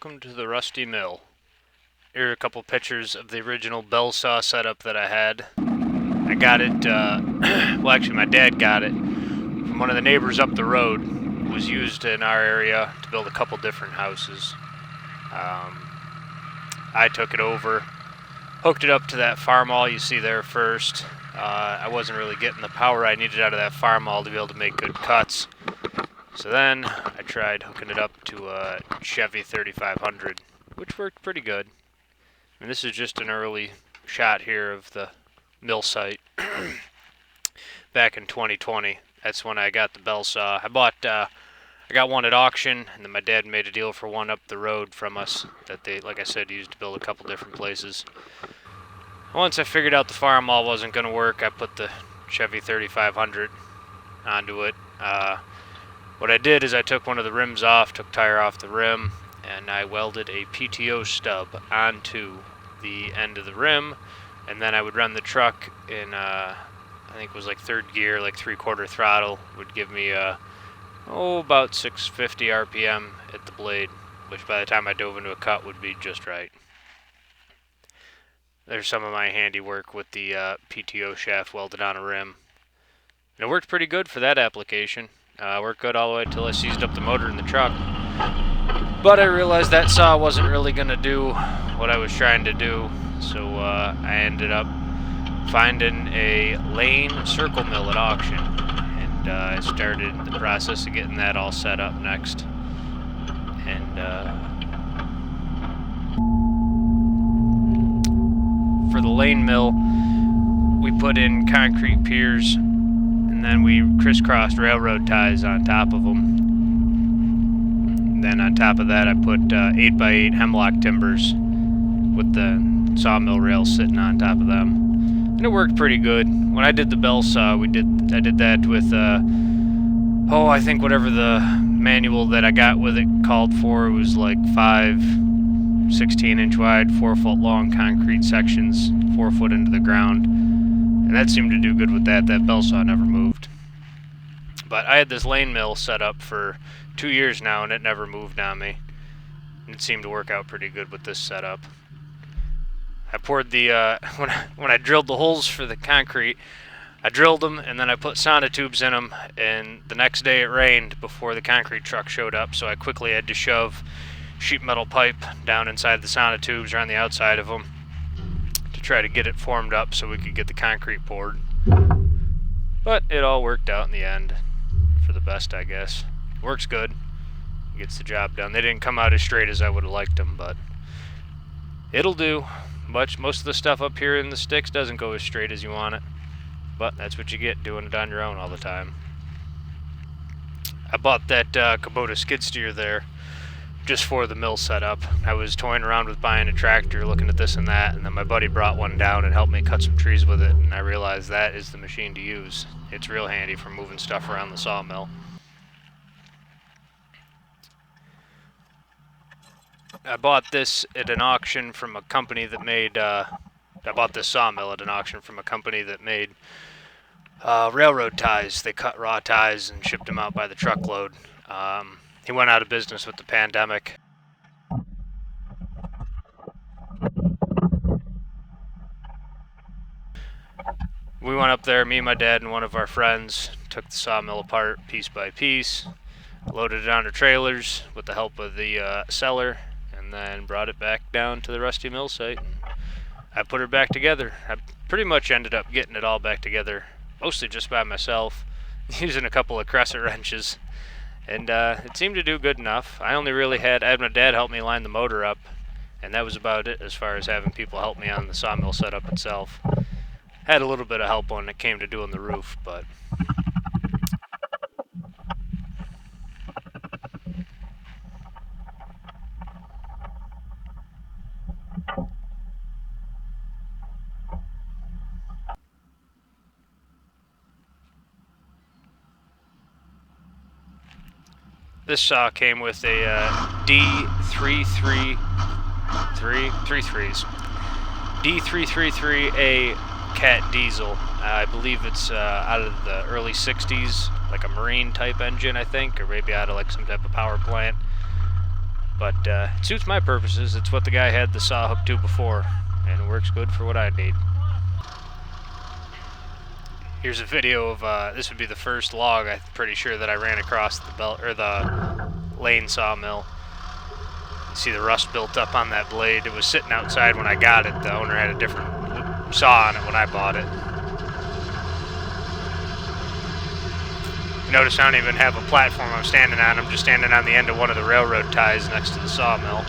welcome to the Rusty Mill. Here are a couple pictures of the original bell saw setup that I had. I got it, well actually my dad got it from one of the neighbors up the road. It was used in our area to build a couple different houses. I took it over, hooked it up to that farm-all you see there first. I wasn't really getting the power I needed out of that farm-all to be able to make good cuts. So then I tried hooking it up to a Chevy 3500, which worked pretty good. And this is just an early shot here of the mill site back in 2020. That's when I got the bell saw. I got one at auction, and then my dad made a deal for one up the road from us that they, like I said, used to build a couple different places. Once I figured out the farm-all wasn't going to work, I put the Chevy 3500 onto it. What I did is I took one of the rims off, took tire off the rim, and I welded a PTO stub onto the end of the rim, and then I would run the truck in, I think it was like third gear, like 3/4 throttle, would give me about 650 RPM at the blade, which by the time I dove into a cut would be just right. There's some of my handiwork with the PTO shaft welded on a rim. And it worked pretty good for that application. Worked good all the way until I seized up the motor in the truck. But I realized that saw wasn't really going to do what I was trying to do, so I ended up finding a Lane circle mill at auction, and I started the process of getting that all set up next. And for the Lane mill, we put in concrete piers, and then we crisscrossed railroad ties on top of them. And then on top of that, I put 8x8 hemlock timbers with the sawmill rails sitting on top of them. And it worked pretty good. When I did the bell saw, I did that with, I think whatever the manual that I got with it called for. It was like 5 16-inch wide, 4-foot long concrete sections, 4 foot into the ground. And that seemed to do good with that. That bell saw never moved. But I had this Lane mill set up for 2 years now, and it never moved on me. And it seemed to work out pretty good with this setup. I poured the, when I drilled the holes for the concrete, I drilled them, and then I put sonotubes in them, and the next day it rained before the concrete truck showed up, so I quickly had to shove sheet metal pipe down inside the sonotubes or on the outside of them to try to get it formed up so we could get the concrete poured. But it all worked out in the end, for the best, I guess. Works good. Gets the job done. They didn't come out as straight as I would have liked them, but it'll do. Most of the stuff up here in the sticks doesn't go as straight as you want it, but that's what you get doing it on your own all the time. I bought that Kubota skid steer there just for the mill setup. I was toying around with buying a tractor, looking at this and that, and then my buddy brought one down and helped me cut some trees with it, and I realized that is the machine to use. It's real handy for moving stuff around the sawmill. I bought this at an auction from a company that made, I bought this sawmill at an auction from a company that made railroad ties. They cut raw ties and shipped them out by the truckload. He went out of business with the pandemic. We went up there, me, my dad, and one of our friends, took the sawmill apart piece by piece, loaded it onto trailers with the help of the seller, and then brought it back down to the Rusty Mill site. I put her back together. I pretty much ended up getting it all back together, mostly just by myself, using a couple of crescent wrenches. And it seemed to do good enough. I only really had my dad help me line the motor up, and that was about it as far as having people help me on the sawmill setup itself. Had a little bit of help when it came to doing the roof, but this saw came with a D333A Cat diesel. I believe it's out of the early 60s, like a marine type engine, I think, or maybe out of like some type of power plant. But it suits my purposes. It's what the guy had the saw hooked to before, and it works good for what I need. Here's a video of this would be the first log, I'm pretty sure, that I ran across the lane sawmill. You see the rust built up on that blade. It was sitting outside when I got it. The owner had a different saw on it when I bought it. Notice I don't even have a platform I'm standing on. I'm just standing on the end of one of the railroad ties next to the sawmill.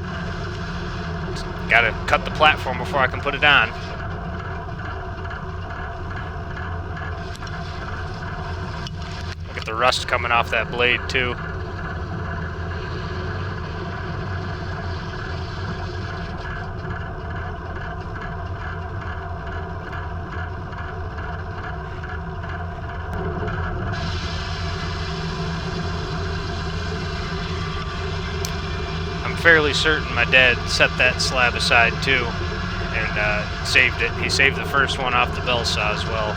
Gotta cut the platform before I can put it on. Look at the rust coming off that blade too. I'm fairly certain my dad set that slab aside too and saved it. He saved the first one off the bell saw as well.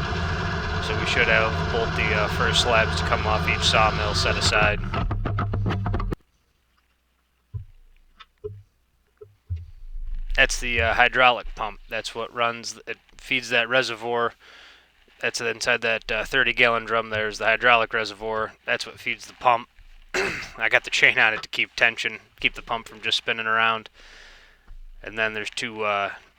So we should have both the first slabs to come off each sawmill set aside. That's the hydraulic pump. That's what runs, it feeds that reservoir. That's inside that 30-gallon drum. There's the hydraulic reservoir. That's what feeds the pump. I got the chain on it to keep tension, keep the pump from just spinning around. And then there's two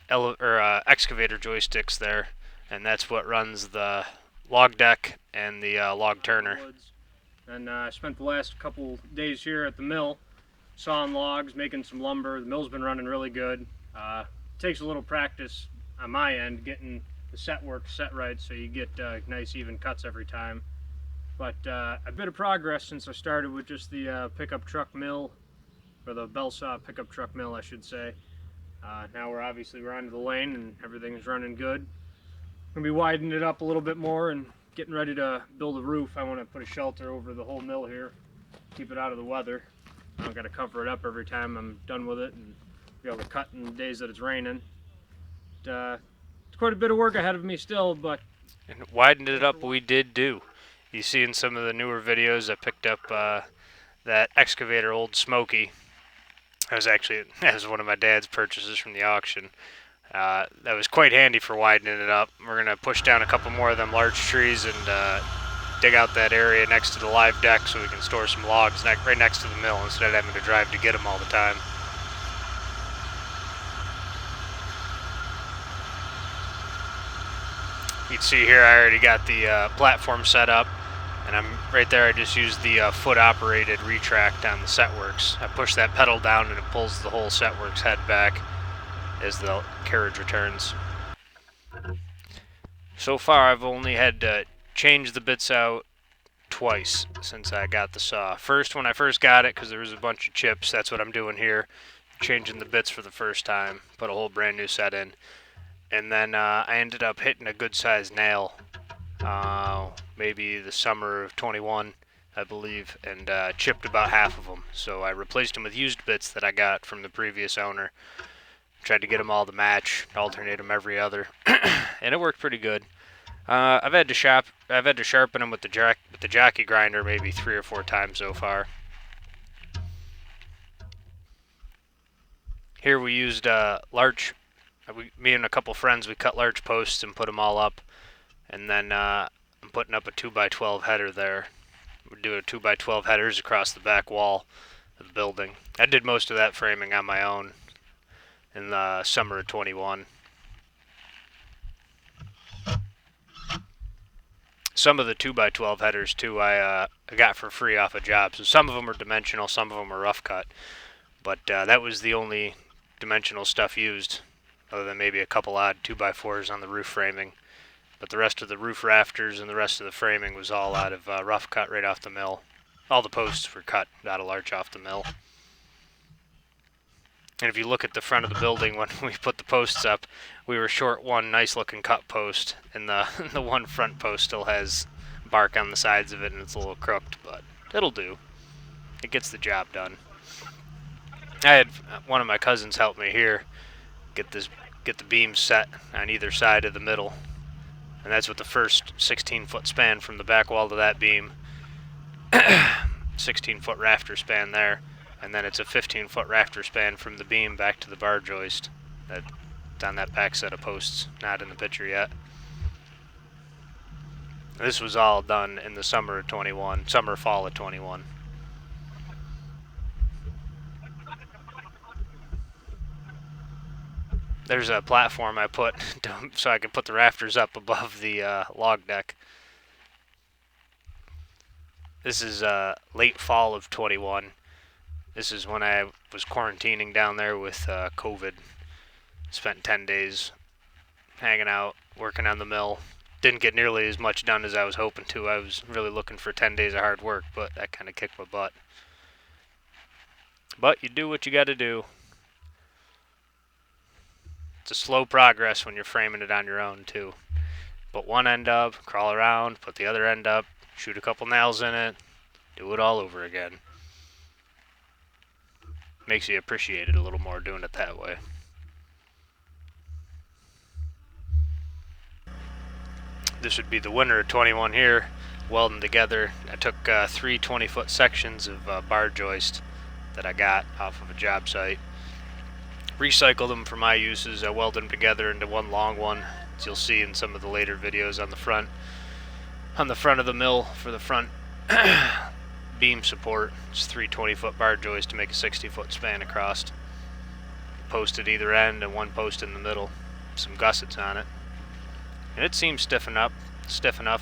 excavator joysticks there, and that's what runs the log deck and the log turner. And I spent the last couple days here at the mill, sawing logs, making some lumber. The mill's been running really good. Takes a little practice on my end, getting the set work set right so you get nice even cuts every time. But a bit of progress since I started with just the pickup truck mill, or the bell saw pickup truck mill, I should say. Now we're onto the lane and everything's running good. I'm gonna be widening it up a little bit more and getting ready to build a roof. I want to put a shelter over the whole mill here, keep it out of the weather. I don't got to cover it up every time I'm done with it and be able to cut in the days that it's raining. It's quite a bit of work ahead of me still, but... And widened it up we did do. You see in some of the newer videos I picked up that excavator, Old Smoky. That was one of my dad's purchases from the auction. That was quite handy for widening it up. We're going to push down a couple more of them large trees and dig out that area next to the live deck so we can store some logs right next to the mill instead of having to drive to get them all the time. You can see here I already got the platform set up, and right there I just used the foot operated retract on the Setworks. I push that pedal down and it pulls the whole Setworks head back as the carriage returns. So far I've only had to change the bits out twice since I got the saw. First, when I first got it, because there was a bunch of chips, that's what I'm doing here, changing the bits for the first time, put a whole brand new set in. And then I ended up hitting a good sized nail, maybe the summer of 21, I believe, and chipped about half of them. So I replaced them with used bits that I got from the previous owner. Tried to get them all to match, alternate them every other, and it worked pretty good. I've had to sharpen them with the jockey grinder maybe 3 or 4 times so far. Here we used larch. Me and a couple friends, we cut larch posts and put them all up, and then I'm putting up a 2x12 header there. We do a 2x12 headers across the back wall of the building. I did most of that framing on my own in the summer of 21. Some of the 2x12 headers too I got for free off a job. So some of them are dimensional, some of them are rough cut, but that was the only dimensional stuff used, other than maybe a couple odd 2x4s on the roof framing. But the rest of the roof rafters and the rest of the framing was all out of rough cut right off the mill. All the posts were cut out of larch off the mill. And if you look at the front of the building when we put the posts up, we were short one nice looking cut post, and the one front post still has bark on the sides of it and it's a little crooked, but it'll do. It gets the job done. I had one of my cousins help me here get the beams set on either side of the middle, and that's with the first 16-foot span from the back wall to that beam. 16-foot rafter span there. and then it's a 15-foot rafter span from the beam back to the bar joist. That's on that back set of posts, not in the picture yet. This was all done in the summer of 21, fall of 21. There's a platform I put so I can put the rafters up above the log deck. This is late fall of 21. This is when I was quarantining down there with COVID. Spent 10 days hanging out, working on the mill. Didn't get nearly as much done as I was hoping to. I was really looking for 10 days of hard work, but that kind of kicked my butt. But you do what you got to do. It's a slow progress when you're framing it on your own, too. Put one end up, crawl around, put the other end up, shoot a couple nails in it, do it all over again. Makes you appreciate it a little more doing it that way. This would be the winter of 21 here, welding together. I took 3 20-foot sections of bar joist that I got off of a job site. Recycled them for my uses. I welded them together into one long one, as you'll see in some of the later videos on the front of the mill for the front beam support. It's 3 20-foot bar joists to make a 60-foot span across. Post at either end and one post in the middle. Some gussets on it. And it seems stiff enough.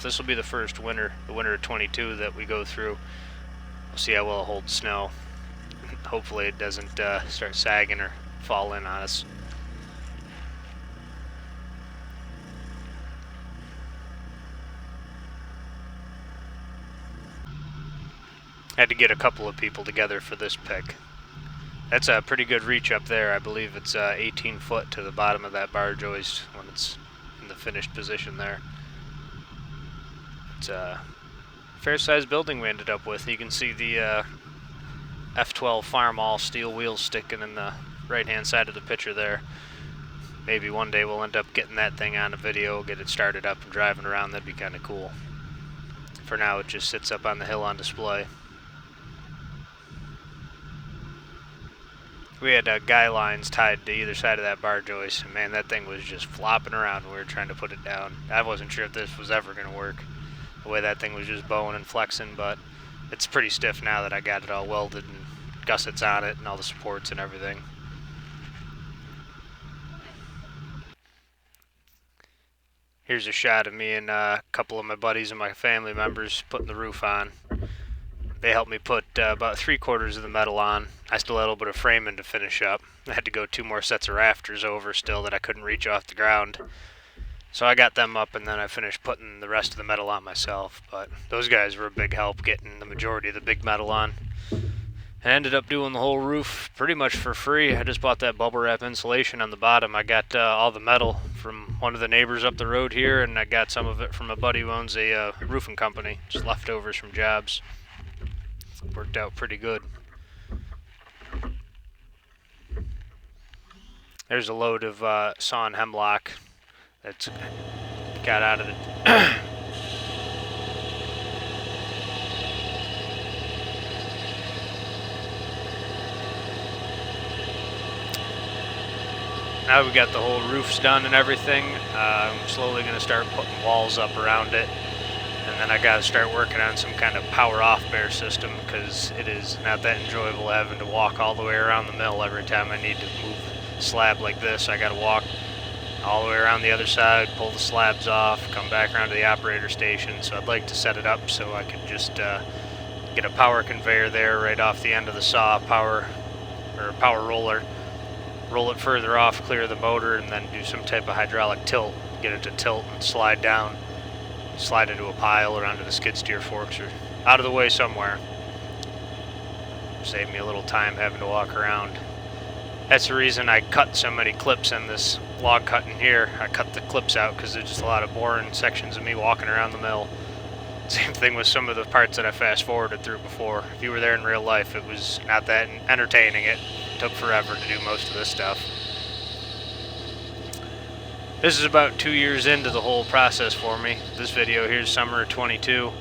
This will be the first winter, the winter of 22 that we go through. We'll see how well it holds snow. Hopefully it doesn't start sagging or fall in on us. I had to get a couple of people together for this pick. That's a pretty good reach up there. I believe it's 18 foot to the bottom of that bar joist when it's in the finished position there. It's a fair-sized building we ended up with. You can see the F12 farm all steel wheels sticking in the right-hand side of the picture there. Maybe one day we'll end up getting that thing on a video, get it started up and driving around. That'd be kind of cool. For now, it just sits up on the hill on display. We had guy lines tied to either side of that bar joist, and man, that thing was just flopping around when we were trying to put it down. I wasn't sure if this was ever going to work, the way that thing was just bowing and flexing, but it's pretty stiff now that I got it all welded and gussets on it and all the supports and everything. Here's a shot of me and a couple of my buddies and my family members putting the roof on. They helped me put about 3/4 of the metal on. I still had a little bit of framing to finish up. I had to go 2 more sets of rafters over still that I couldn't reach off the ground. So I got them up and then I finished putting the rest of the metal on myself. But those guys were a big help getting the majority of the big metal on. I ended up doing the whole roof pretty much for free. I just bought that bubble wrap insulation on the bottom. I got all the metal from one of the neighbors up the road here, and I got some of it from a buddy who owns a roofing company, just leftovers from jobs. Worked out pretty good. There's a load of sawn hemlock that's got out of the Now we got the whole roofs done and everything. I'm slowly going to start putting walls up around it. And then I got to start working on some kind of power off bear system, because it is not that enjoyable having to walk all the way around the mill every time I need to move a slab like this. I got to walk all the way around the other side, pull the slabs off, come back around to the operator station. So I'd like to set it up so I could just get a power conveyor there right off the end of the saw, power roller. Roll it further off, clear the motor, and then do some type of hydraulic tilt. Get it to tilt and slide down, slide into a pile or onto the skid steer forks or out of the way somewhere. Save me a little time having to walk around. That's the reason I cut so many clips in this log cutting here. I cut the clips out because there's just a lot of boring sections of me walking around the mill. Same thing with some of the parts that I fast forwarded through before. If you were there in real life, it was not that entertaining. It took forever to do most of this stuff. This is about 2 years into the whole process for me. This video here's summer of 22.